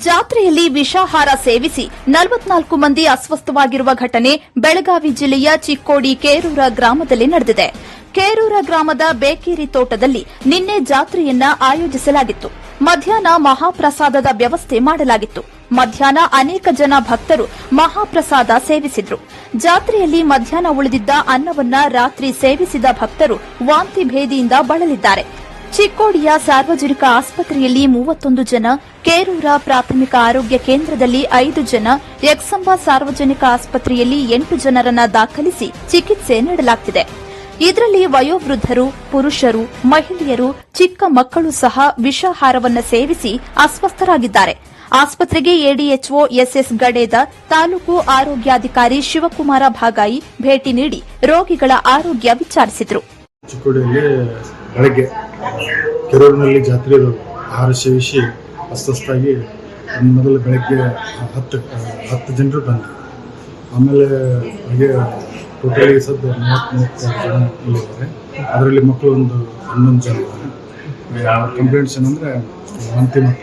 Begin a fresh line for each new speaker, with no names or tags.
ಜಾತ್ರೆಯಲ್ಲಿ ವಿಷಾಹಾರ ಸೇವಿಸಿ 44 ಮಂದಿ ಅಸ್ವಸ್ಥವಾಗಿರುವ ಘಟನೆ ಬೆಳಗಾವಿ ಜಿಲ್ಲೆಯ ಚಿಕ್ಕೋಡಿ ಕೇರೂರ ಗ್ರಾಮದಲ್ಲಿ ನಡೆದಿದೆ. ಕೇರೂರ ಗ್ರಾಮದ ಬೇಕೇರಿ ತೋಟದಲ್ಲಿ ನಿನ್ನೆ ಜಾತ್ರೆಯನ್ನ ಆಯೋಜಿಸಲಾಗಿತ್ತು. ಮಧ್ಯಾಹ್ನ ಮಹಾಪ್ರಸಾದದ ವ್ಯವಸ್ಥೆ ಮಾಡಲಾಗಿತ್ತು. ಮಧ್ಯಾಹ್ನ ಅನೇಕ ಜನ ಭಕ್ತರು ಮಹಾಪ್ರಸಾದ ಸೇವಿಸಿದ್ರು. ಜಾತ್ರೆಯಲ್ಲಿ ಮಧ್ಯಾಹ್ನ ಉಳಿದಿದ್ದ ಅನ್ನವನ್ನ ರಾತ್ರಿ ಸೇವಿಸಿದ ಭಕ್ತರು ವಾಂತಿ ಭೇದಿಯಿಂದ ಬಳಲಿದ್ದಾರೆ. ಚಿಕ್ಕೋಡಿಯ ಸಾರ್ವಜನಿಕ ಆಸ್ಪತ್ರೆಯಲ್ಲಿ 31 ಜನ, ಕೇರೂರ ಪ್ರಾಥಮಿಕ ಆರೋಗ್ಯ ಕೇಂದ್ರದಲ್ಲಿ 5 ಜನ, ಯಕ್ಷಂಬ ಸಾರ್ವಜನಿಕ ಆಸ್ಪತ್ರೆಯಲ್ಲಿ 8 ಜನರನ್ನ ದಾಖಲಿಸಿ ಚಿಕಿತ್ಸೆ ನೀಡಲಾಗುತ್ತಿದೆ. ಇದರಲ್ಲಿ ವಯೋವೃದ್ಧರು, ಪುರುಷರು, ಮಹಿಳೆಯರು, ಚಿಕ್ಕ ಮಕ್ಕಳು ಸಹ ವಿಷಾಹಾರವನ್ನು ಸೇವಿಸಿ ಅಸ್ವಸ್ಥರಾಗಿದ್ದಾರೆ. ಆಸ್ಪತ್ರೆಗೆ ಎಡಿಎಚ್ಒ ಎಸ್ಎಸ್ ಗಡೇದ, ತಾಲೂಕು ಆರೋಗ್ಯಾಧಿಕಾರಿ ಶಿವಕುಮಾರ ಭಾಗಾಯಿ ಭೇಟಿ ನೀಡಿ ರೋಗಿಗಳ ಆರೋಗ್ಯ ವಿಚಾರಿಸಿದರು.
ಬೆಳಗ್ಗೆ ಕೆರೂರಿನಲ್ಲಿ ಜಾತ್ರೆ ಆಹಾರ ಸೇವಿಸಿ ಅಸ್ವಸ್ಥಾಗಿ ಮೊದಲು ಬೆಳಗ್ಗೆ 10 ಜನರು ಬಂದರು. ಆಮೇಲೆ ಹಾಗೆ ಟೋಟಲಿ ಸದ್ದು 32 ಜನ ಇಲ್ಲಿದ್ದಾರೆ. ಅದರಲ್ಲಿ ಮಕ್ಕಳು ಒಂದು 11 ಜನ ಇದ್ದಾರೆ. ಕಂಪ್ಲೇಂಟ್ಸ್ ಏನಂದರೆ ವಾಂತಿ ಮತ್ತು